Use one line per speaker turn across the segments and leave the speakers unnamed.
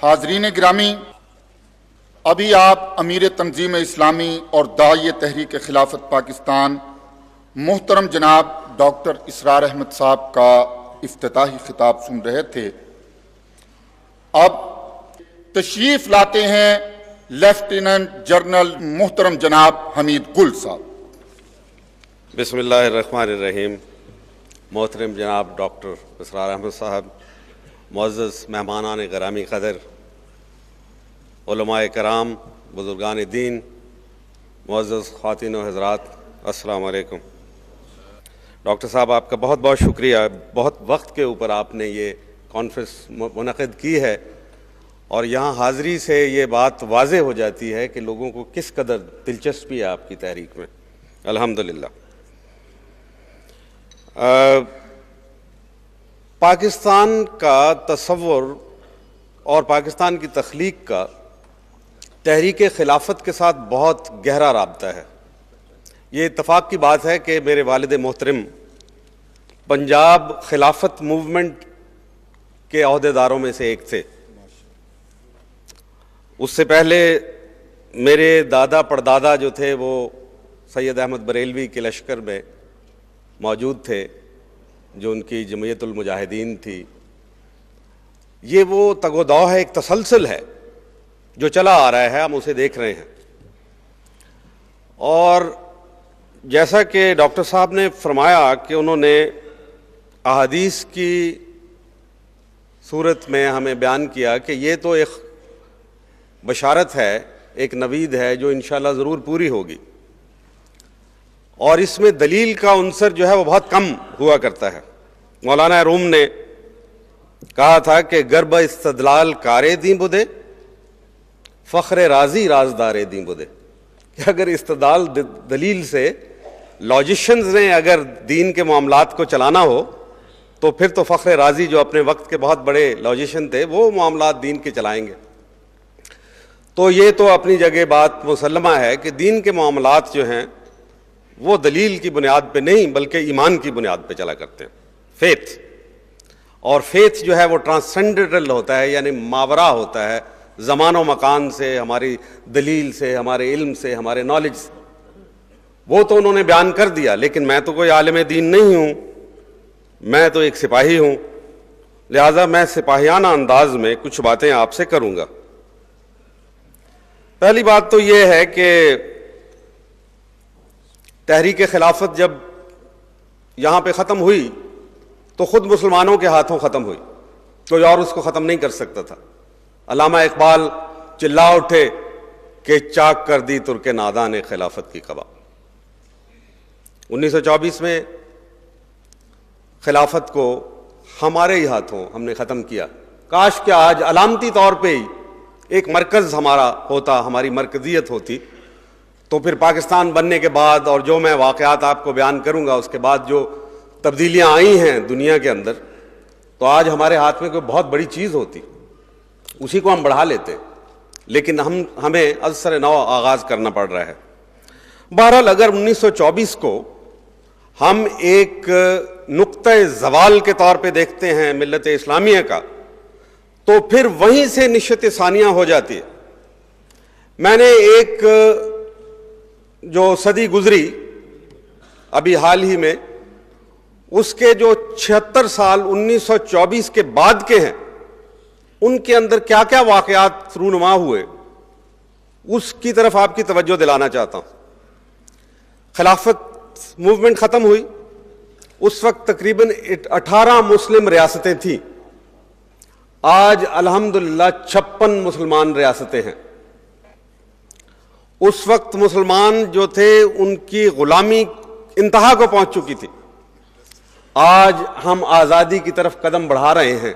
حاضرین گرامی، ابھی آپ امیر تنظیم اسلامی اور داعی تحریک خلافت پاکستان محترم جناب ڈاکٹر اسرار احمد صاحب کا افتتاحی خطاب سن رہے تھے۔ اب تشریف لاتے ہیں لیفٹیننٹ جنرل محترم جناب حمید گل صاحب۔
بسم اللہ الرحمن الرحیم۔ محترم جناب ڈاکٹر اسرار احمد صاحب، معزز مہمانان گرامی قدر، علماء کرام، بزرگان دین، معزز خواتین و حضرات، السلام علیکم۔ ڈاکٹر صاحب، آپ کا بہت بہت شکریہ، بہت وقت کے اوپر آپ نے یہ کانفرنس منعقد کی ہے، اور یہاں حاضری سے یہ بات واضح ہو جاتی ہے کہ لوگوں کو کس قدر دلچسپی ہے آپ کی تحریک میں، الحمدللہ۔ پاکستان کا تصور اور پاکستان کی تخلیق کا تحریک خلافت کے ساتھ بہت گہرا رابطہ ہے۔ یہ اتفاق کی بات ہے کہ میرے والد محترم پنجاب خلافت موومنٹ کے عہدیداروں میں سے ایک تھے۔ اس سے پہلے میرے دادا پردادا جو تھے وہ سید احمد بریلوی کے لشکر میں موجود تھے، جو ان کی جمعیت المجاہدین تھی۔ یہ وہ تگ و دو ہے، ایک تسلسل ہے جو چلا آ رہا ہے، ہم اسے دیکھ رہے ہیں۔ اور جیسا کہ ڈاکٹر صاحب نے فرمایا کہ انہوں نے احادیث کی صورت میں ہمیں بیان کیا کہ یہ تو ایک بشارت ہے، ایک نوید ہے جو انشاءاللہ ضرور پوری ہوگی، اور اس میں دلیل کا عنصر جو ہے وہ بہت کم ہوا کرتا ہے۔ مولانا روم نے کہا تھا کہ گرب استدلال کارے دیں بدے، فخر راضی رازدارے دیں بدے، کہ اگر استدلال دلیل سے لاجیشنز نے اگر دین کے معاملات کو چلانا ہو تو پھر تو فخر راضی جو اپنے وقت کے بہت بڑے لاجیشن تھے وہ معاملات دین کے چلائیں گے۔ تو یہ تو اپنی جگہ بات مسلمہ ہے کہ دین کے معاملات جو ہیں وہ دلیل کی بنیاد پہ نہیں بلکہ ایمان کی بنیاد پہ چلا کرتے ہیں، فیتھ۔ اور فیتھ جو ہے وہ ٹرانسینڈنٹل ہوتا ہے، یعنی ماورا ہوتا ہے، زمان و مکان سے، ہماری دلیل سے، ہمارے علم سے، ہمارے نالج سے۔ وہ تو انہوں نے بیان کر دیا، لیکن میں تو کوئی عالم دین نہیں ہوں، میں تو ایک سپاہی ہوں، لہٰذا میں سپاہیانہ انداز میں کچھ باتیں آپ سے کروں گا۔ پہلی بات تو یہ ہے کہ تحریک خلافت جب یہاں پہ ختم ہوئی تو خود مسلمانوں کے ہاتھوں ختم ہوئی، کوئی اور اس کو ختم نہیں کر سکتا تھا۔ علامہ اقبال چلا اٹھے کہ چاک کر دی ترک ناداں نے خلافت کی قبا۔ 1924 میں خلافت کو ہمارے ہی ہاتھوں ہم نے ختم کیا۔ کاش کہ آج علامتی طور پہ ہی ایک مرکز ہمارا ہوتا، ہماری مرکزیت ہوتی، تو پھر پاکستان بننے کے بعد اور جو میں واقعات آپ کو بیان کروں گا اس کے بعد جو تبدیلیاں آئی ہیں دنیا کے اندر، تو آج ہمارے ہاتھ میں کوئی بہت بڑی چیز ہوتی، اسی کو ہم بڑھا لیتے، لیکن ہمیں از سر نو آغاز کرنا پڑ رہا ہے۔ بہرحال اگر 1924 کو ہم ایک نقطۂ زوال کے طور پہ دیکھتے ہیں ملت اسلامیہ کا، تو پھر وہیں سے نشت ثانیہ ہو جاتی ہے۔ میں نے ایک جو صدی گزری ابھی حال ہی میں، اس کے جو 76 سال 1924 کے بعد کے ہیں، ان کے اندر کیا کیا واقعات رونما ہوئے، اس کی طرف آپ کی توجہ دلانا چاہتا ہوں۔ خلافت موومنٹ ختم ہوئی، اس وقت تقریباً 18 مسلم ریاستیں تھیں، آج الحمدللہ 56 مسلمان ریاستیں ہیں۔ اس وقت مسلمان جو تھے ان کی غلامی انتہا کو پہنچ چکی تھی، آج ہم آزادی کی طرف قدم بڑھا رہے ہیں۔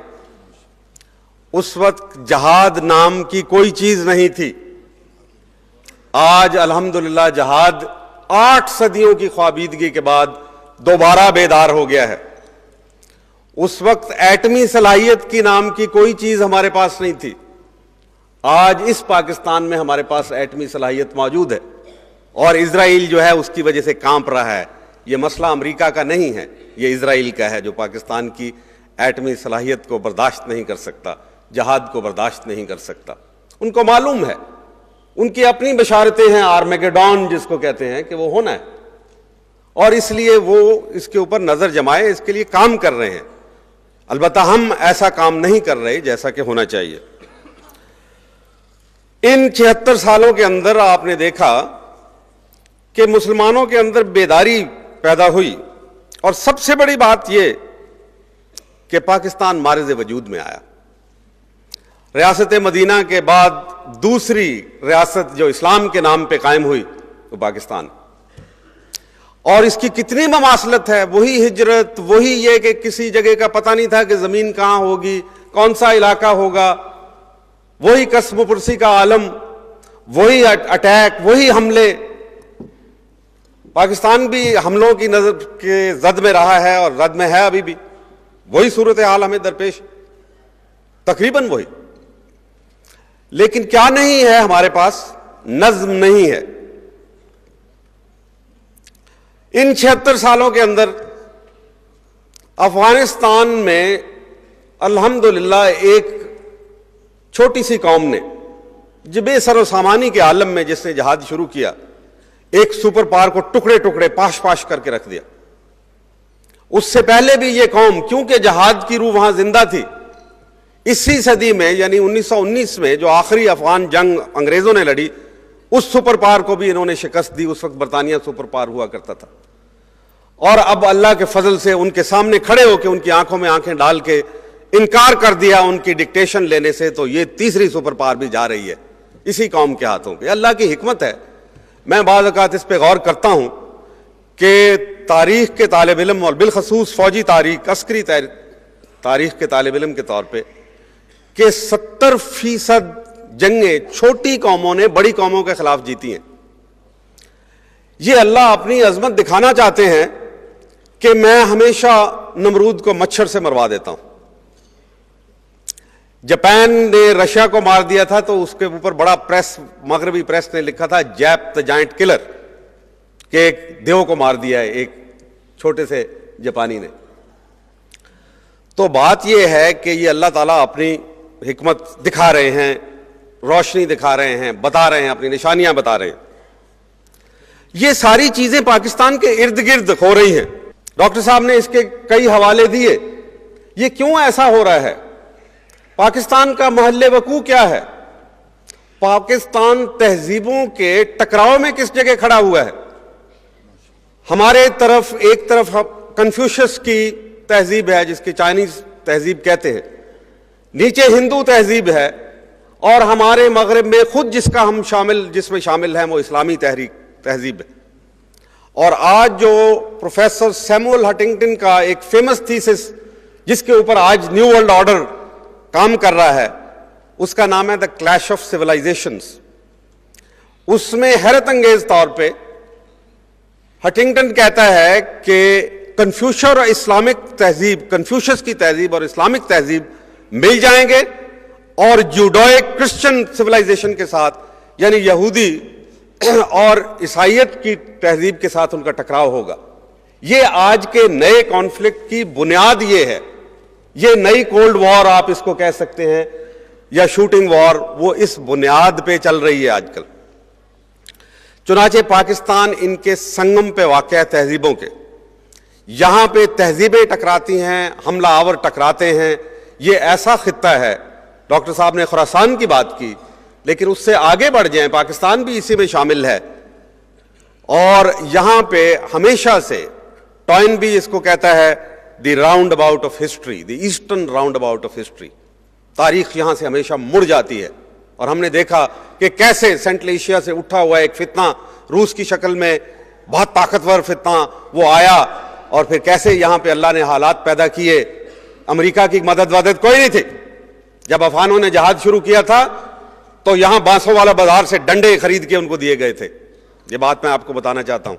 اس وقت جہاد نام کی کوئی چیز نہیں تھی، آج الحمدللہ جہاد 8 صدیوں کی خوابیدگی کے بعد دوبارہ بیدار ہو گیا ہے۔ اس وقت ایٹمی صلاحیت کی نام کی کوئی چیز ہمارے پاس نہیں تھی، آج اس پاکستان میں ہمارے پاس ایٹمی صلاحیت موجود ہے، اور اسرائیل جو ہے اس کی وجہ سے کانپ رہا ہے۔ یہ مسئلہ امریکہ کا نہیں ہے، یہ اسرائیل کا ہے جو پاکستان کی ایٹمی صلاحیت کو برداشت نہیں کر سکتا، جہاد کو برداشت نہیں کر سکتا۔ ان کو معلوم ہے، ان کی اپنی بشارتیں ہیں، آرمیگیڈون جس کو کہتے ہیں، کہ وہ ہونا ہے، اور اس لیے وہ اس کے اوپر نظر جمائے، اس کے لیے کام کر رہے ہیں۔ البتہ ہم ایسا کام نہیں کر رہے جیسا کہ ہونا چاہیے۔ ان 76 سالوں کے اندر آپ نے دیکھا کہ مسلمانوں کے اندر بیداری پیدا ہوئی، اور سب سے بڑی بات یہ کہ پاکستان معرض وجود میں آیا۔ ریاست مدینہ کے بعد دوسری ریاست جو اسلام کے نام پہ قائم ہوئی وہ پاکستان، اور اس کی کتنی مماثلت ہے، وہی ہجرت، وہی یہ کہ کسی جگہ کا پتہ نہیں تھا کہ زمین کہاں ہوگی، کون سا علاقہ ہوگا، وہی قسم و پرسی کا عالم، وہی اٹیک، وہی حملے۔ پاکستان بھی حملوں کی نظر کے زد میں رہا ہے اور زد میں ہے ابھی بھی، وہی صورتحال ہمیں درپیش، تقریباً وہی۔ لیکن کیا نہیں ہے ہمارے پاس؟ نظم نہیں ہے۔ ان 76 سالوں کے اندر افغانستان میں الحمدللہ ایک چھوٹی سی قوم نے جو بے سر و سامانی کے عالم میں جس نے جہاد شروع کیا، ایک سپر پاور کو ٹکڑے ٹکڑے پاش پاش کر کے رکھ دیا۔ اس سے پہلے بھی یہ قوم، کیونکہ جہاد کی روح وہاں زندہ تھی، اسی صدی میں یعنی 1919 میں جو آخری افغان جنگ انگریزوں نے لڑی، اس سپر پاور کو بھی انہوں نے شکست دی۔ اس وقت برطانیہ سپر پاور ہوا کرتا تھا، اور اب اللہ کے فضل سے ان کے سامنے کھڑے ہو کے ان کی آنکھوں میں آنکھیں ڈال کے انکار کر دیا ان کی ڈکٹیشن لینے سے، تو یہ تیسری سپر پاور بھی جا رہی ہے اسی قوم کے ہاتھوں پہ۔ اللہ کی حکمت ہے۔ میں بعض اوقات اس پہ غور کرتا ہوں کہ تاریخ کے طالب علم، اور بالخصوص فوجی تاریخ، عسکری تاریخ کے طالب علم کے طور پہ، کہ 70% جنگیں چھوٹی قوموں نے بڑی قوموں کے خلاف جیتی ہیں۔ یہ اللہ اپنی عظمت دکھانا چاہتے ہیں کہ میں ہمیشہ نمرود کو مچھر سے مروا دیتا ہوں۔ جاپان نے رشیا کو مار دیا تھا تو اس کے اوپر بڑا پریس، مغربی پریس نے لکھا تھا جیپ دا جائنٹ کلر، کہ ایک دیو کو مار دیا ہے ایک چھوٹے سے جاپانی نے۔ تو بات یہ ہے کہ یہ اللہ تعالیٰ اپنی حکمت دکھا رہے ہیں، روشنی دکھا رہے ہیں، بتا رہے ہیں، اپنی نشانیاں بتا رہے ہیں۔ یہ ساری چیزیں پاکستان کے ارد گرد ہو رہی ہیں۔ ڈاکٹر صاحب نے اس کے کئی حوالے دیے۔ یہ کیوں ایسا ہو رہا ہے؟ پاکستان کا محل وقوع کیا ہے؟ پاکستان تہذیبوں کے ٹکراؤ میں کس جگہ کھڑا ہوا ہے؟ ہمارے طرف ایک طرف کنفیوشس کی تہذیب ہے جس کی چائنیز تہذیب کہتے ہیں، نیچے ہندو تہذیب ہے، اور ہمارے مغرب میں خود جس میں شامل ہے وہ اسلامی تہذیب ہے۔ اور آج جو پروفیسر سیموئل ہنٹنگٹن کا ایک فیمس تھیسس جس کے اوپر آج نیو ورلڈ آرڈر کام کر رہا ہے، اس کا نام ہے دا کلیش آف سیولائزیشنز۔ اس میں حیرت انگیز طور پہ ہنٹنگٹن کہتا ہے کہ کنفیوشس اور اسلامک تہذیب، کنفیوشس کی تہذیب اور اسلامک تہذیب مل جائیں گے، اور جوڈوئک کرسچن سیولائزیشن کے ساتھ، یعنی یہودی اور عیسائیت کی تہذیب کے ساتھ ان کا ٹکراؤ ہوگا۔ یہ آج کے نئے کانفلکٹ کی بنیاد یہ ہے۔ یہ نئی کولڈ وار آپ اس کو کہہ سکتے ہیں، یا شوٹنگ وار، وہ اس بنیاد پہ چل رہی ہے آج کل۔ چنانچہ پاکستان ان کے سنگم پہ واقع ہے تہذیبوں کے۔ یہاں پہ تہذیبیں ٹکراتی ہیں، حملہ آور ٹکراتے ہیں۔ یہ ایسا خطہ ہے، ڈاکٹر صاحب نے خراسان کی بات کی، لیکن اس سے آگے بڑھ جائیں، پاکستان بھی اسی میں شامل ہے۔ اور یہاں پہ ہمیشہ سے ٹوائن بھی اس کو کہتا ہے the roundabout of history, the eastern roundabout of history. تاریخ یہاں سے ہمیشہ مڑ جاتی ہے، اور ہم نے دیکھا کہ کیسے سینٹرل ایشیا سے اٹھا ہوا ایک فتنہ روس کی شکل میں، بہت طاقتور فتنہ، وہ آیا، اور پھر کیسے یہاں پہ اللہ نے حالات پیدا کیے۔ امریکہ کی مدد کوئی نہیں تھی۔ جب افغانوں نے جہاد شروع کیا تھا تو یہاں بانسوں والا بازار سے ڈنڈے خرید کے ان کو دیے گئے تھے۔ یہ بات میں آپ کو بتانا چاہتا ہوں۔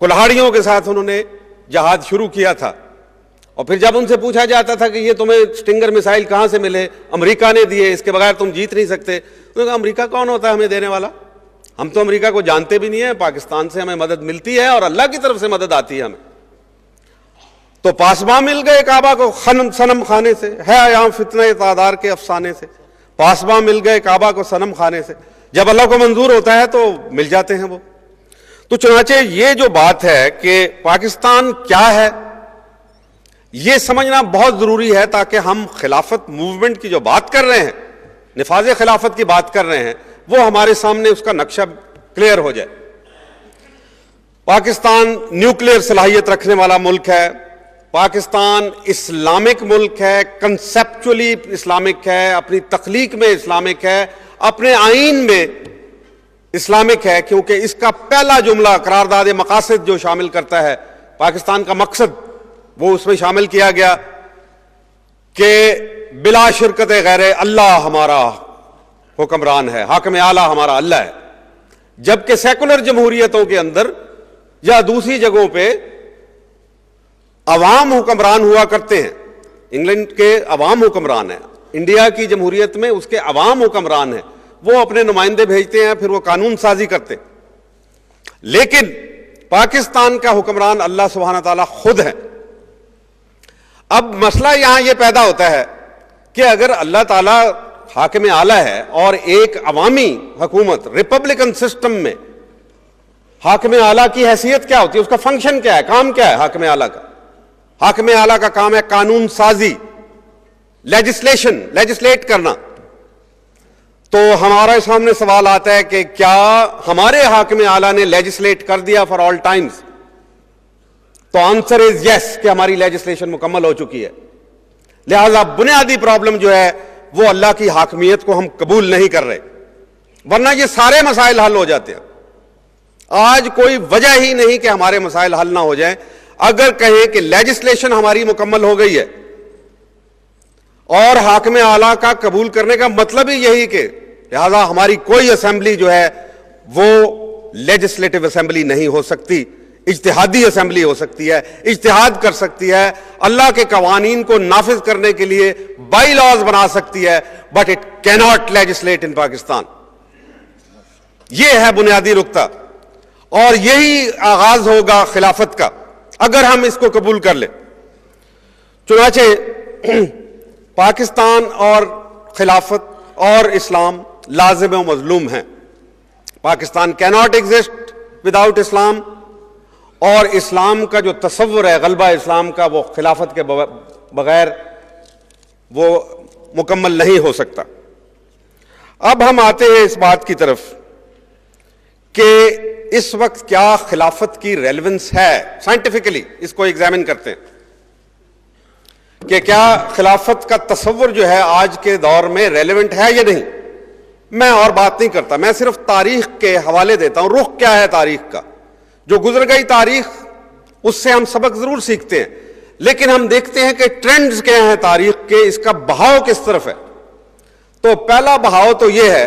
کلہاڑیوں کے ساتھ انہوں نے جہاد شروع کیا تھا، اور پھر جب ان سے پوچھا جاتا تھا کہ یہ تمہیں سٹنگر میسائل کہاں سے ملے؟ امریکہ نے دیے، اس کے بغیر تم جیت نہیں سکتے۔ انہوں نے کہا امریکہ کون ہوتا ہے ہمیں دینے والا؟ ہم تو امریکہ کو جانتے بھی نہیں ہیں، پاکستان سے ہمیں مدد ملتی ہے اور اللہ کی طرف سے مدد آتی ہے ہمیں۔ تو پاسباں مل گئے کعبہ کو صنم خانے سے، ہے یہاں فتنہ تادار کے افسانے سے، پاسباں مل گئے کعبہ کو صنم خانے سے، جب اللہ کو منظور ہوتا ہے تو مل جاتے ہیں وہ۔ تو چنانچہ یہ جو بات ہے کہ پاکستان کیا ہے، یہ سمجھنا بہت ضروری ہے تاکہ ہم خلافت موومنٹ کی جو بات کر رہے ہیں، نفاذ خلافت کی بات کر رہے ہیں، وہ ہمارے سامنے اس کا نقشہ کلیئر ہو جائے۔ پاکستان نیوکلیئر صلاحیت رکھنے والا ملک ہے، پاکستان اسلامک ملک ہے، کنسیپچولی اسلامک ہے، اپنی تخلیق میں اسلامک ہے، اپنے آئین میں اسلامک ہے، کیونکہ اس کا پہلا جملہ قرارداد مقاصد جو شامل کرتا ہے پاکستان کا مقصد، وہ اس میں شامل کیا گیا کہ بلا شرکت غیر اللہ ہمارا حکمران ہے، حاکم اعلیٰ ہمارا اللہ ہے۔ جبکہ سیکولر جمہوریتوں کے اندر یا دوسری جگہوں پہ عوام حکمران ہوا کرتے ہیں، انگلینڈ کے عوام حکمران ہیں، انڈیا کی جمہوریت میں اس کے عوام حکمران ہیں، وہ اپنے نمائندے بھیجتے ہیں، پھر وہ قانون سازی کرتے ہیں۔ لیکن پاکستان کا حکمران اللہ سبحانہ تعالیٰ خود ہے۔ اب مسئلہ یہاں یہ پیدا ہوتا ہے کہ اگر اللہ تعالیٰ حاکم اعلیٰ ہے اور ایک عوامی حکومت ریپبلکن سسٹم میں حاکم اعلیٰ کی حیثیت کیا ہوتی ہے، اس کا فنکشن کیا ہے، کام کیا ہے حاکم اعلیٰ کا؟ حاکم اعلیٰ کا کام ہے قانون سازی، لیجسلیٹ کرنا۔ تو ہمارے سامنے سوال آتا ہے کہ کیا ہمارے حاکم اعلیٰ نے لیجسلیٹ کر دیا فار آل ٹائمز؟ تو آنسر از یس، کہ ہماری لیجسلیشن مکمل ہو چکی ہے۔ لہذا بنیادی پرابلم جو ہے وہ اللہ کی حاکمیت کو ہم قبول نہیں کر رہے، ورنہ یہ سارے مسائل حل ہو جاتے ہیں۔ آج کوئی وجہ ہی نہیں کہ ہمارے مسائل حل نہ ہو جائیں۔ اگر کہیں کہ لیجسلیشن ہماری مکمل ہو گئی ہے اور حاکم اعلیٰ کا قبول کرنے کا مطلب ہی یہی کہ لہذا ہماری کوئی اسمبلی جو ہے وہ لیجسلیٹو اسمبلی نہیں ہو سکتی، اجتہادی اسمبلی ہو سکتی ہے، اجتہاد کر سکتی ہے، اللہ کے قوانین کو نافذ کرنے کے لیے بائی لاز بنا سکتی ہے، بٹ اٹ کیناٹ لیجسلیٹ ان پاکستان۔ یہ ہے بنیادی نقطہ، اور یہی آغاز ہوگا خلافت کا اگر ہم اس کو قبول کر لیں۔ چنانچہ پاکستان اور خلافت اور اسلام لازم و مظلوم ہیں۔ پاکستان کیناٹ ایگزسٹ وداؤٹ اسلام، اور اسلام کا جو تصور ہے غلبہ اسلام کا، وہ خلافت کے بغیر وہ مکمل نہیں ہو سکتا۔ اب ہم آتے ہیں اس بات کی طرف کہ اس وقت کیا خلافت کی ریلیونس ہے، سائنٹیفکلی اس کو ایگزامن کرتے ہیں کہ کیا خلافت کا تصور جو ہے آج کے دور میں ریلیونٹ ہے یا نہیں۔ میں اور بات نہیں کرتا، میں صرف تاریخ کے حوالے دیتا ہوں، رخ کیا ہے تاریخ کا، جو گزر گئی تاریخ اس سے ہم سبق ضرور سیکھتے ہیں، لیکن ہم دیکھتے ہیں کہ ٹرینڈز کیا ہیں تاریخ کے، اس کا بہاؤ کس طرف ہے۔ تو پہلا بہاؤ تو یہ ہے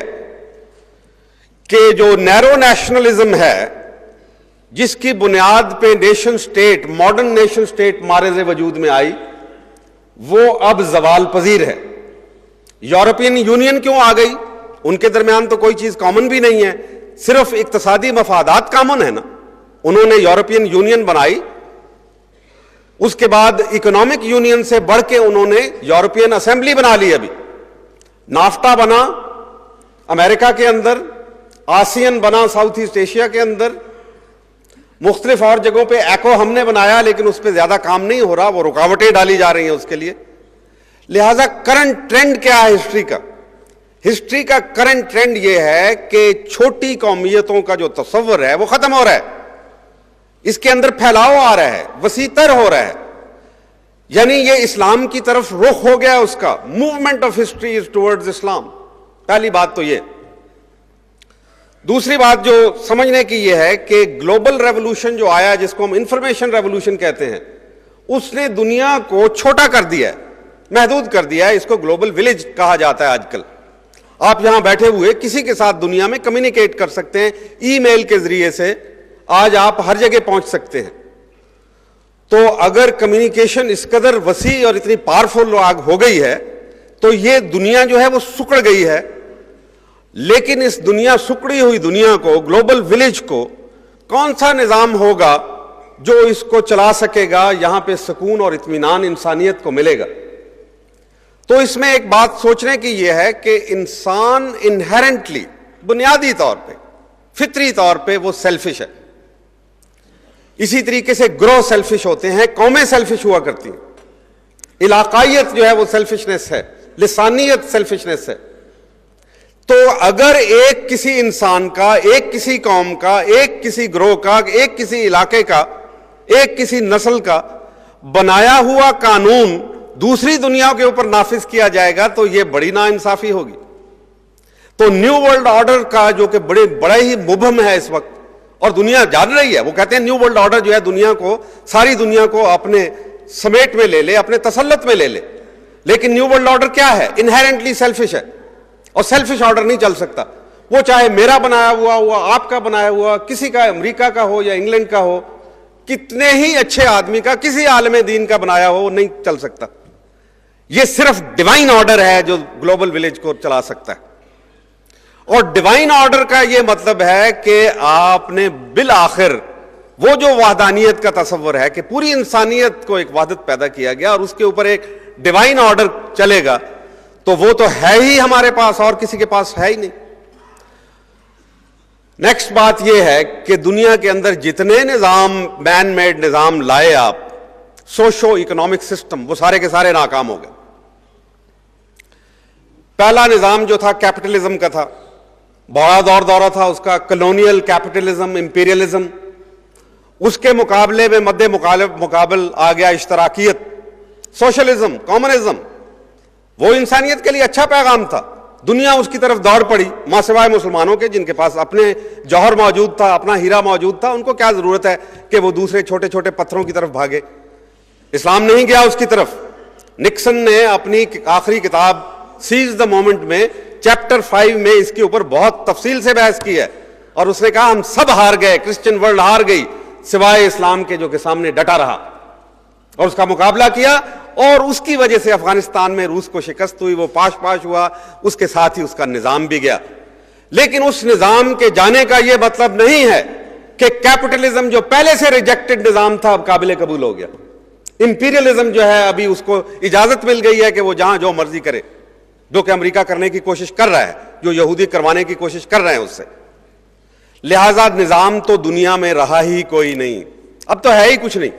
کہ جو نیرو نیشنلزم ہے، جس کی بنیاد پہ nation state, modern nation state Mars وجود میں آئی، وہ اب زوال پذیر ہے۔ یورپین یونین کیوں آ گئی؟ ان کے درمیان تو کوئی چیز کامن بھی نہیں ہے، صرف اقتصادی مفادات کامن ہے نا۔ انہوں نے یورپین یونین بنائی، اس کے بعد اکنامک یونین سے بڑھ کے انہوں نے یورپین اسمبلی بنا لی۔ ابھی نافٹا بنا امریکہ کے اندر، آسین بنا ساؤتھ ایسٹ ایشیا کے اندر، مختلف اور جگہوں پہ ایکو ہم نے بنایا، لیکن اس پہ زیادہ کام نہیں ہو رہا، وہ رکاوٹیں ڈالی جا رہی ہیں اس کے لیے۔ لہذا کرنٹ ٹرینڈ کیا ہے ہسٹری کا؟ ہسٹری کا کرنٹ ٹرینڈ یہ ہے کہ چھوٹی قومیتوں کا جو تصور ہے وہ ختم ہو رہا ہے، اس کے اندر پھیلاؤ آ رہا ہے، وسیع تر ہو رہا ہے، یعنی یہ اسلام کی طرف رخ ہو گیا اس کا۔ Movement of history is towards Islam, پہلی بات تو یہ۔ دوسری بات جو سمجھنے کی یہ ہے کہ گلوبل ریولوشن جو آیا، جس کو ہم انفارمیشن ریولوشن کہتے ہیں، اس نے دنیا کو چھوٹا کر دیا ہے، محدود کر دیا ہے۔ اس کو گلوبل ولیج کہا جاتا ہے آج کل۔ آپ یہاں بیٹھے ہوئے کسی کے ساتھ دنیا میں کمیونیکیٹ کر سکتے ہیں، ای میل کے ذریعے سے آج آپ ہر جگہ پہنچ سکتے ہیں۔ تو اگر کمیونیکیشن اس قدر وسیع اور اتنی پاورفل ہو گئی ہے تو یہ دنیا جو ہے وہ سکڑ گئی ہے۔ لیکن اس دنیا، سکڑی ہوئی دنیا کو، گلوبل ولیج کو، کون سا نظام ہوگا جو اس کو چلا سکے گا، یہاں پہ سکون اور اطمینان انسانیت کو ملے گا۔ تو اس میں ایک بات سوچنے کی یہ ہے کہ انسان انہیرنٹلی، بنیادی طور پہ، فطری طور پہ وہ سیلفش ہے۔ اسی طریقے سے گروہ سیلفش ہوتے ہیں، قومیں سیلفش ہوا کرتی ہیں، علاقائیت جو ہے وہ سیلفشنس ہے، لسانیت سیلفشنس ہے۔ تو اگر ایک کسی انسان کا، ایک کسی قوم کا، ایک کسی گروہ کا، ایک کسی علاقے کا، ایک کسی نسل کا بنایا ہوا قانون دوسری دنیا کے اوپر نافذ کیا جائے گا تو یہ بڑی ناانصافی ہوگی۔ تو نیو ورلڈ آرڈر کا جو کہ بڑا ہی مبہم ہے اس وقت، اور دنیا جان رہی ہے، وہ کہتے ہیں نیو ورلڈ آرڈر جو ہے دنیا کو، ساری دنیا کو اپنے سمیٹ میں لے لے، اپنے تسلط میں لے لے۔ لیکن نیو ورلڈ آرڈر کیا ہے؟ انہیرنٹلی سیلفش ہے، اور سیلفش آرڈر نہیں چل سکتا۔ وہ چاہے میرا بنایا ہوا، آپ کا بنایا ہوا، کسی کا، امریکہ کا ہو یا انگلینڈ کا ہو، کتنے ہی اچھے آدمی کا، کسی عالم دین کا بنایا ہو، وہ نہیں چل سکتا۔ یہ صرف ڈیوائن آرڈر ہے جو گلوبل ولیج کو چلا سکتا ہے۔ اور ڈیوائن آرڈر کا یہ مطلب ہے کہ آپ نے بالآخر وہ جو وحدانیت کا تصور ہے کہ پوری انسانیت کو ایک وحدت پیدا کیا گیا اور اس کے اوپر ایک ڈیوائن آرڈر چلے گا، تو وہ تو ہے ہی ہمارے پاس، اور کسی کے پاس ہے ہی نہیں۔ نیکسٹ بات یہ ہے کہ دنیا کے اندر جتنے نظام، مین میڈ نظام لائے آپ، سوشو اکنامک سسٹم، وہ سارے کے سارے ناکام ہو گئے۔ پہلا نظام جو تھا کیپٹلزم کا تھا، بڑا دورہ تھا اس کا، کلونیل کیپٹلزم، امپیریلزم۔ اس کے مقابلے میں مد مقابل آ گیا اشتراکیت، سوشلزم، کامنزم۔ وہ انسانیت کے لیے اچھا پیغام تھا، دنیا اس کی طرف دوڑ پڑی، ماں سوائے مسلمانوں کے جن کے پاس اپنے جوہر موجود تھا، اپنا ہیرا موجود تھا، ان کو کیا ضرورت ہے کہ وہ دوسرے چھوٹے چھوٹے پتھروں کی طرف بھاگے۔ اسلام نہیں گیا اس کی طرف۔ نکسن نے اپنی آخری کتاب سیز دا مومنٹ میں چیپٹر 5 میں اس کے اوپر بہت تفصیل سے بحث کی ہے، اور اس نے کہا ہم سب ہار گئے، کرسچن ورلڈ ہار گئی سوائے اسلام کے جو کہ سامنے ڈٹا رہا اور اس کا مقابلہ کیا، اور اس کی وجہ سے افغانستان میں روس کو شکست ہوئی، وہ پاش ہوا، اس کے ساتھ ہی اس کا نظام بھی گیا۔ لیکن اس نظام کے جانے کا یہ مطلب نہیں ہے کہ کیپٹلزم جو پہلے سے ریجیکٹڈ نظام تھا اب قابل قبول ہو گیا۔ امپیریلزم جو ہے ابھی اس کو اجازت مل گئی ہے کہ وہ جہاں جو مرضی کرے، جو کہ امریکہ کرنے کی کوشش کر رہا ہے، جو یہودی کروانے کی کوشش کر رہے ہیں اس سے۔ لہذا نظام تو دنیا میں رہا ہی کوئی نہیں، اب تو ہے ہی کچھ نہیں،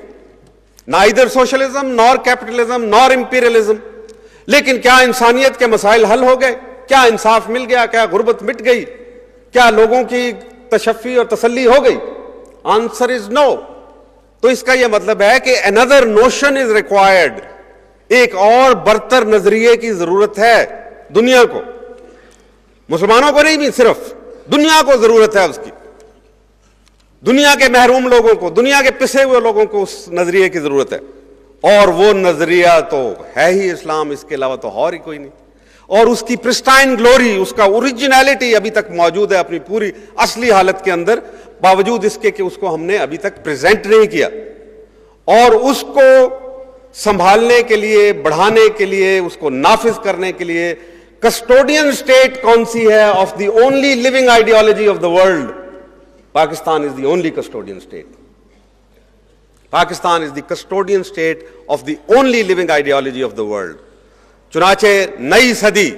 نائدر سوشلزم نور کیپٹلزم نور امپیریلزم۔ لیکن کیا انسانیت کے مسائل حل ہو گئے؟ کیا انصاف مل گیا؟ کیا غربت مٹ گئی؟ کیا لوگوں کی تشفی اور تسلی ہو گئی؟ آنسر از نو۔ تو اس کا یہ مطلب ہے کہ another notion is required، ایک اور برتر نظریے کی ضرورت ہے دنیا کو، مسلمانوں کو نہیں، صرف دنیا کو ضرورت ہے اس کی، دنیا کے محروم لوگوں کو، دنیا کے پسے ہوئے لوگوں کو اس نظریے کی ضرورت ہے، اور وہ نظریہ تو ہے ہی اسلام، اس کے علاوہ تو اور ہی کوئی نہیں۔ اور اس کی پرسٹائن گلوری، اس کا اوریجنیلٹی ابھی تک موجود ہے اپنی پوری اصلی حالت کے اندر، باوجود اس کے کہ اس کو ہم نے ابھی تک پریزنٹ نہیں کیا۔ اور اس کو سنبھالنے کے لیے، بڑھانے کے لیے، اس کو نافذ کرنے کے لیے کسٹوڈین اسٹیٹ کون سی ہے of the only living ideology of the world? Pakistan is the only custodian state. Pakistan is the custodian state of the only living ideology of the world. چنانچہ نئی صدی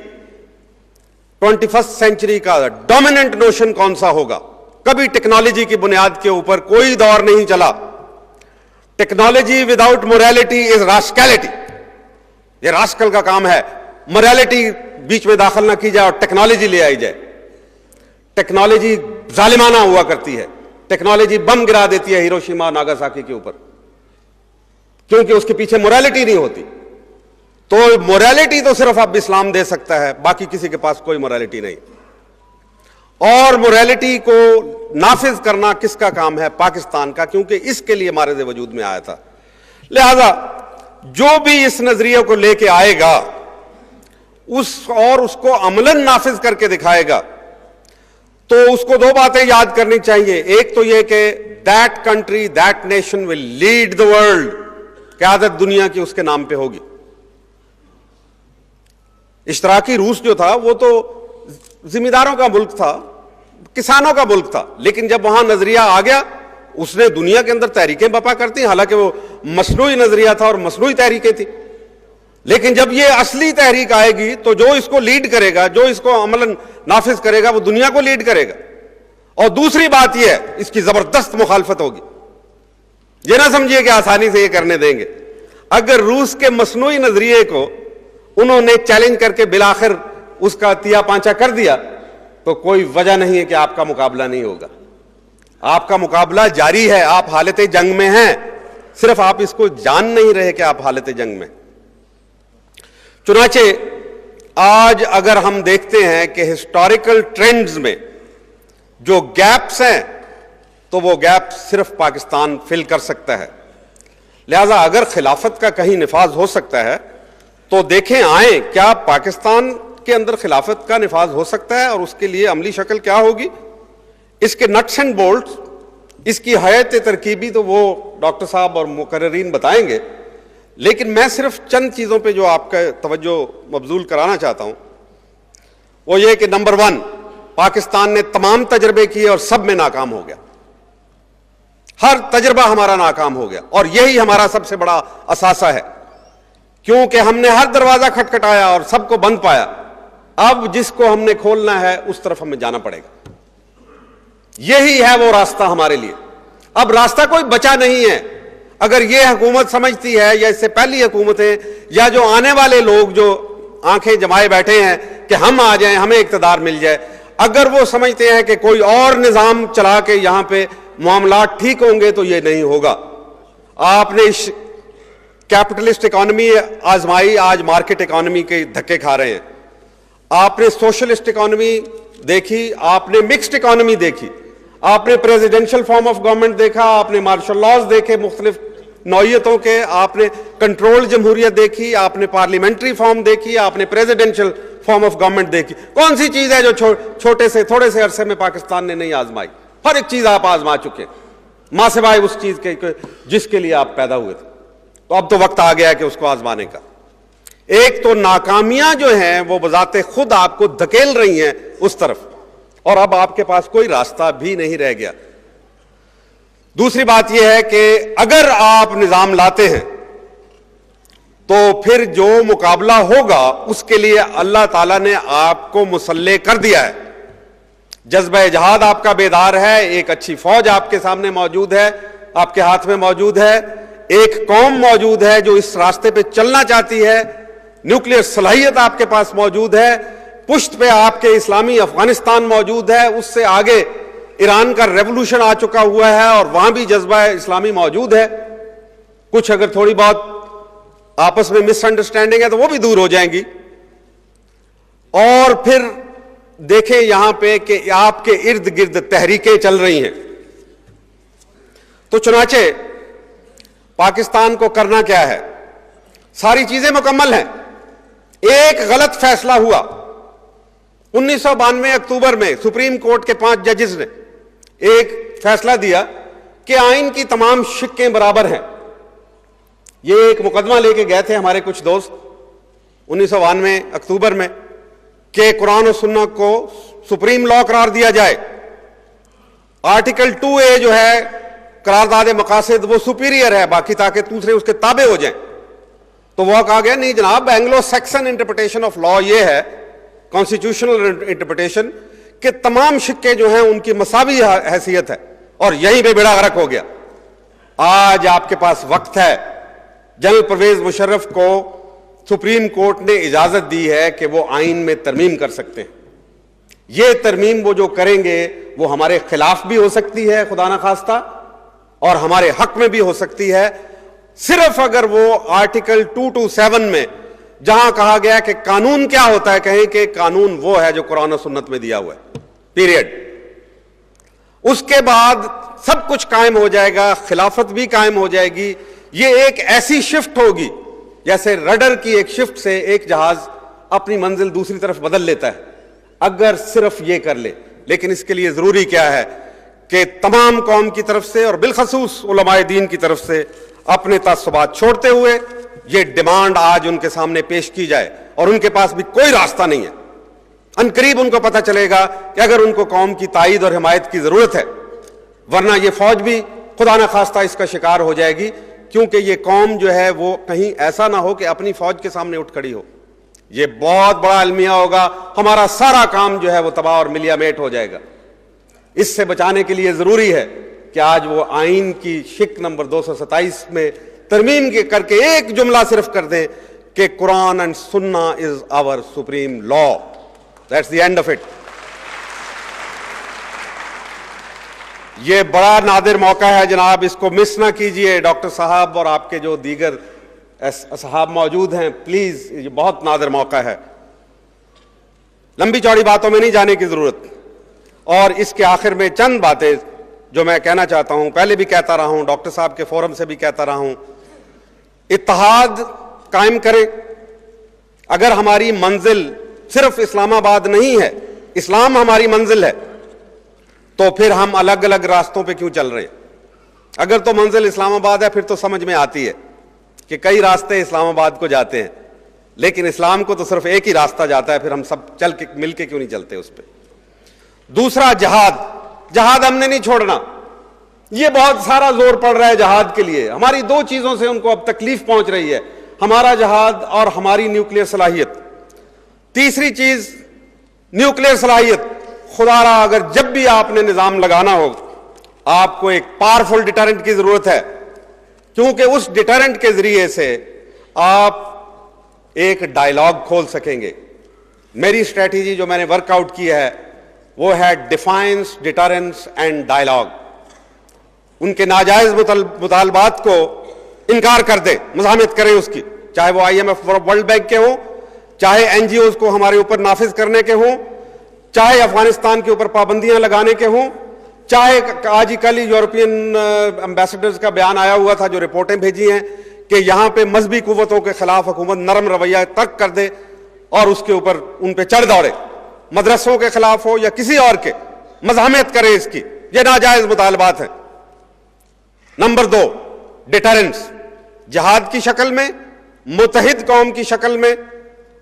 21st سینچری کا ڈومیننٹ نوشن کون سا ہوگا؟ کبھی ٹیکنالوجی کی بنیاد کے اوپر کوئی دور نہیں چلا۔ ٹیکنالوجی وداؤٹ موریلٹی از راسکیلٹی، یہ راسکل کا کام ہے، موریلٹی بیچ میں داخل نہ کی جائے اور ٹیکنالوجی لے آئی جائے۔ ٹیکنالوجی ظالمانہ ہوا کرتی ہے، ٹیکنالوجی بم گرا دیتی ہے ہیروشیما ناگاساکی کے اوپر، کیونکہ اس کے پیچھے موریلٹی نہیں ہوتی۔ تو موریلٹی تو صرف اب اسلام دے سکتا ہے، باقی کسی کے پاس کوئی موریلٹی نہیں۔ اور موریلٹی کو نافذ کرنا کس کا کام ہے؟ پاکستان کا، کیونکہ اس کے لیے مارد وجود میں آیا تھا۔ لہذا جو بھی اس نظریے کو لے کے آئے گا اس کو عملاً نافذ کر کے دکھائے گا، تو اس کو دو باتیں یاد کرنی چاہیے۔ ایک تو یہ کہ that country, that nation will lead the world, قیادت دنیا کی اس کے نام پہ ہوگی۔ اشتراکی روس جو تھا وہ تو زمینداروں کا ملک تھا، کسانوں کا ملک تھا، لیکن جب وہاں نظریہ آ گیا اس نے دنیا کے اندر تحریکیں بپا کرتی ہیں، حالانکہ وہ مصنوعی نظریہ تھا اور مصنوعی تحریکیں تھی. لیکن جب یہ اصلی تحریک آئے گی تو جو اس کو لیڈ کرے گا، جو اس کو عملاً نافذ کرے گا، وہ دنیا کو لیڈ کرے گا. اور دوسری بات یہ ہے، اس کی زبردست مخالفت ہوگی. یہ نہ سمجھیے کہ آسانی سے یہ کرنے دیں گے. اگر روس کے مصنوعی نظریے کو انہوں نے چیلنج کر کے بالآخر اس کا تیا پانچا کر دیا تو کوئی وجہ نہیں ہے کہ آپ کا مقابلہ نہیں ہوگا. آپ کا مقابلہ جاری ہے، آپ حالت جنگ میں ہیں، صرف آپ اس کو جان نہیں رہے کہ آپ حالت جنگ میں. چنانچہ آج اگر ہم دیکھتے ہیں کہ ہسٹوریکل ٹرینڈز میں جو گیپس ہیں تو وہ گیپ صرف پاکستان فل کر سکتا ہے. لہذا اگر خلافت کا کہیں نفاذ ہو سکتا ہے تو دیکھیں آئیں کیا پاکستان کے اندر خلافت کا نفاذ ہو سکتا ہے اور اس کے لیے عملی شکل کیا ہوگی. اس کے نٹس اینڈ بولٹس، اس کی حیت ترکیبی تو وہ ڈاکٹر صاحب اور مقررین بتائیں گے، لیکن میں صرف چند چیزوں پہ جو آپ کا توجہ مبذول کرانا چاہتا ہوں وہ یہ کہ نمبر 1، پاکستان نے تمام تجربے کیے اور سب میں ناکام ہو گیا. ہر تجربہ ہمارا ناکام ہو گیا اور یہی ہمارا سب سے بڑا اثاثہ ہے، کیونکہ ہم نے ہر دروازہ کھٹکھٹایا اور سب کو بند پایا. اب جس کو ہم نے کھولنا ہے اس طرف ہمیں جانا پڑے گا. یہی ہے وہ راستہ ہمارے لیے. اب راستہ کوئی بچا نہیں ہے. اگر یہ حکومت سمجھتی ہے یا اس سے پہلی حکومتیں یا جو آنے والے لوگ جو آنکھیں جمائے بیٹھے ہیں کہ ہم آ جائیں، ہمیں اقتدار مل جائے، اگر وہ سمجھتے ہیں کہ کوئی اور نظام چلا کے یہاں پہ معاملات ٹھیک ہوں گے تو یہ نہیں ہوگا. آپ نے کیپٹلسٹ اکانومی آزمائی، آج مارکیٹ اکانومی کے دھکے کھا رہے ہیں. آپ نے سوشلسٹ اکانومی دیکھی، آپ نے مکسڈ اکانومی دیکھی، آپ نے پریزیڈنشل فارم آف گورنمنٹ دیکھا، آپ نے مارشل لاز دیکھے مختلف نوعیتوں کے، آپ نے کنٹرول جمہوریت دیکھی، آپ نے پارلیمنٹری فارم دیکھی، آپ نے پریزیڈنشل فارم آف گورنمنٹ دیکھی. کون سی چیز ہے جو چھوٹے سے تھوڑے سے عرصے میں پاکستان نے نہیں آزمائی؟ ہر ایک چیز آپ آزما چکے، ماں سوائے اس چیز کے جس کے لیے آپ پیدا ہوئے تھے. تو اب تو وقت آ گیا ہے کہ اس کو آزمانے کا. ایک تو ناکامیاں جو ہیں وہ بذات خود آپ کو دھکیل رہی ہیں اس طرف، اور اب آپ کے پاس کوئی راستہ بھی نہیں رہ گیا. دوسری بات یہ ہے کہ اگر آپ نظام لاتے ہیں تو پھر جو مقابلہ ہوگا اس کے لیے اللہ تعالیٰ نے آپ کو مسلح کر دیا ہے. جذبہ جہاد آپ کا بیدار ہے، ایک اچھی فوج آپ کے سامنے موجود ہے، آپ کے ہاتھ میں موجود ہے، ایک قوم موجود ہے جو اس راستے پہ چلنا چاہتی ہے، نیوکلیئر صلاحیت آپ کے پاس موجود ہے، پشت پہ آپ کے اسلامی افغانستان موجود ہے، اس سے آگے ایران کا ریولوشن آ چکا ہوا ہے اور وہاں بھی جذبہ اسلامی موجود ہے. کچھ اگر تھوڑی بہت آپس میں مس انڈرسٹینڈنگ ہے تو وہ بھی دور ہو جائیں گی. اور پھر دیکھیں یہاں پہ کہ آپ کے ارد گرد تحریکیں چل رہی ہیں. تو چنانچہ پاکستان کو کرنا کیا ہے؟ ساری چیزیں مکمل ہیں. ایک غلط فیصلہ ہوا 1992 اکتوبر میں، سپریم کورٹ کے 5 ججز نے ایک فیصلہ دیا کہ آئین کی تمام شقیں برابر ہیں. یہ ایک مقدمہ لے کے گئے تھے ہمارے کچھ دوست 1992 اکتوبر میں کہ قرآن و سنت کو سپریم لا قرار دیا جائے. آرٹیکل 2A جو ہے قرارداد مقاصد وہ سپیریئر ہے باقی، تاکہ دوسرے اس کے تابع ہو جائیں. تو وہ کہا گیا نہیں جناب، Anglo Saxon interpretation of law یہ ہے، کانسٹیٹیوشنل انٹرپریٹیشن، کہ تمام شقیں جو ہیں ان کی مساوی حیثیت ہے، اور یہیں پہ بیڑا غرق ہو گیا. آج آپ کے پاس وقت ہے. جنرل پرویز مشرف کو سپریم کورٹ نے اجازت دی ہے کہ وہ آئین میں ترمیم کر سکتے ہیں. یہ ترمیم وہ جو کریں گے وہ ہمارے خلاف بھی ہو سکتی ہے خدا نخواستہ، اور ہمارے حق میں بھی ہو سکتی ہے، صرف اگر وہ آرٹیکل 227 میں جہاں کہا گیا کہ قانون کیا ہوتا ہے، کہیں کہ قانون وہ ہے جو قرآن و سنت میں دیا ہوا ہے، پیریڈ. اس کے بعد سب کچھ قائم ہو جائے گا، خلافت بھی قائم ہو جائے گی. یہ ایک ایسی شفٹ ہوگی جیسے رڈر کی ایک شفٹ سے ایک جہاز اپنی منزل دوسری طرف بدل لیتا ہے، اگر صرف یہ کر لے. لیکن اس کے لیے ضروری کیا ہے کہ تمام قوم کی طرف سے اور بالخصوص علماء دین کی طرف سے اپنے تعصبات چھوڑتے ہوئے یہ ڈیمانڈ آج ان کے سامنے پیش کی جائے. اور ان کے پاس بھی کوئی راستہ نہیں ہے. عنقریب ان کو پتہ چلے گا کہ اگر ان کو قوم کی تائید اور حمایت کی ضرورت ہے، ورنہ یہ فوج بھی خدا نخواستہ اس کا شکار ہو جائے گی، کیونکہ یہ قوم جو ہے وہ کہیں ایسا نہ ہو کہ اپنی فوج کے سامنے اٹھ کھڑی ہو. یہ بہت بڑا المیہ ہوگا، ہمارا سارا کام جو ہے وہ تباہ اور ملیا میٹ ہو جائے گا. اس سے بچانے کے لیے ضروری ہے کہ آج وہ آئین کی شق نمبر 227 میں ترمیم کر کے ایک جملہ صرف کر دیں کہ Quran and Sunnah is our supreme law. That's the end of it. یہ بڑا نادر موقع ہے جناب، اس کو مس نہ کیجئے. ڈاکٹر صاحب اور آپ کے جو دیگر اصحاب موجود ہیں، پلیز، یہ بہت نادر موقع ہے. لمبی چوڑی باتوں میں نہیں جانے کی ضرورت، اور اس کے آخر میں چند باتیں جو میں کہنا چاہتا ہوں، پہلے بھی کہتا رہا ہوں، ڈاکٹر صاحب کے فورم سے بھی کہتا رہا ہوں. اتحاد قائم کریں. اگر ہماری منزل صرف اسلام آباد نہیں ہے، اسلام ہماری منزل ہے، تو پھر ہم الگ الگ راستوں پہ کیوں چل رہے ہیں؟ اگر تو منزل اسلام آباد ہے، پھر تو سمجھ میں آتی ہے کہ کئی راستے اسلام آباد کو جاتے ہیں، لیکن اسلام کو تو صرف ایک ہی راستہ جاتا ہے، پھر ہم سب چل کے مل کے کیوں نہیں چلتے اس پہ؟ دوسرا، جہاد ہم نے نہیں چھوڑنا. یہ بہت سارا زور پڑ رہا ہے جہاد کے لیے. ہماری دو چیزوں سے ان کو اب تکلیف پہنچ رہی ہے، ہمارا جہاد اور ہماری نیوکلیئر صلاحیت. تیسری چیز، نیوکلیئر صلاحیت. خدا را اگر جب بھی آپ نے نظام لگانا ہو، آپ کو ایک پاورفل ڈیٹرنٹ کی ضرورت ہے، کیونکہ اس ڈیٹرنٹ کے ذریعے سے آپ ایک ڈائیلاگ کھول سکیں گے. میری اسٹریٹجی جو میں نے ورک آؤٹ کی ہے وہ ہے ڈیفائنس، ڈیٹرنس اینڈ ڈائیلاگ. ان کے ناجائز مطالبات کو انکار کر دے، مزاحمت کریں اس کی، چاہے وہ IMF ورلڈ بینک کے ہوں، چاہے NGOs کو ہمارے اوپر نافذ کرنے کے ہوں، چاہے افغانستان کے اوپر پابندیاں لگانے کے ہوں، چاہے آج ہی کل یورپین امبیسڈرز کا بیان آیا ہوا تھا جو رپورٹیں بھیجی ہیں کہ یہاں پہ مذہبی قوتوں کے خلاف حکومت نرم رویہ ترک کر دے اور اس کے اوپر ان پہ چڑھ دوڑے، مدرسوں کے خلاف ہو یا کسی اور کے، مزاحمت کرے اس کی. یہ ناجائز مطالبات ہیں. نمبر 2، ڈیٹرنس، جہاد کی شکل میں، متحد قوم کی شکل میں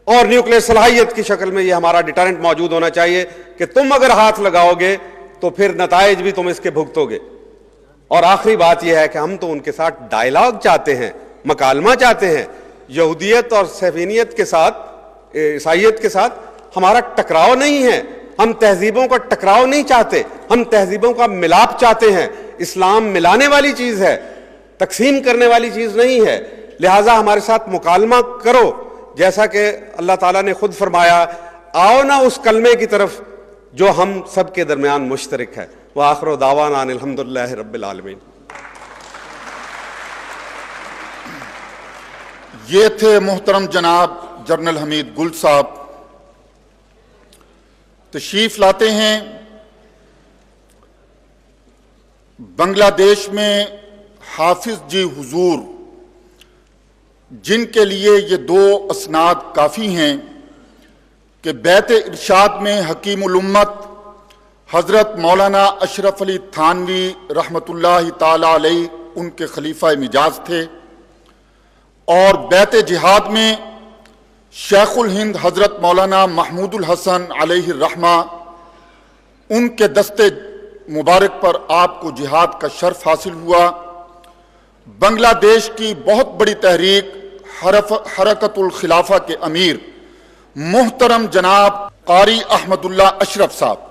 اور نیوکلیئر صلاحیت کی شکل میں. یہ ہمارا ڈیٹرنٹ موجود ہونا چاہیے کہ تم اگر ہاتھ لگاؤ گے تو پھر نتائج بھی تم اس کے بھگتو گے. اور آخری بات یہ ہے کہ ہم تو ان کے ساتھ ڈائیلاگ چاہتے ہیں، مکالمہ چاہتے ہیں. یہودیت اور صہیونیت کے ساتھ، عیسائیت کے ساتھ ہمارا ٹکراؤ نہیں ہے. ہم تہذیبوں کا ٹکراؤ نہیں چاہتے، ہم تہذیبوں کا ملاپ چاہتے ہیں. اسلام ملانے والی چیز ہے، تقسیم کرنے والی چیز نہیں ہے. لہٰذا ہمارے ساتھ مکالمہ کرو، جیسا کہ اللہ تعالیٰ نے خود فرمایا، آؤ نا اس کلمے کی طرف جو ہم سب کے درمیان مشترک ہے. وآخر دعوانا ان الحمدللہ رب العالمین.
یہ تھے محترم جناب جنرل حمید گل صاحب. تشریف لاتے ہیں بنگلہ دیش میں حافظ جی حضور، جن کے لیے یہ 2 اسناد کافی ہیں کہ بیت ارشاد میں حکیم الامت حضرت مولانا اشرف علی تھانوی رحمۃ اللہ تعالی علیہ ان کے خلیفہ مجاز تھے، اور بیت جہاد میں شیخ الہند حضرت مولانا محمود الحسن علیہ الرحمہ، ان کے دستے مبارک پر آپ کو جہاد کا شرف حاصل ہوا. بنگلہ دیش کی بہت بڑی تحریک حرکت الخلافہ کے امیر محترم جناب قاری احمد اللہ اشرف صاحب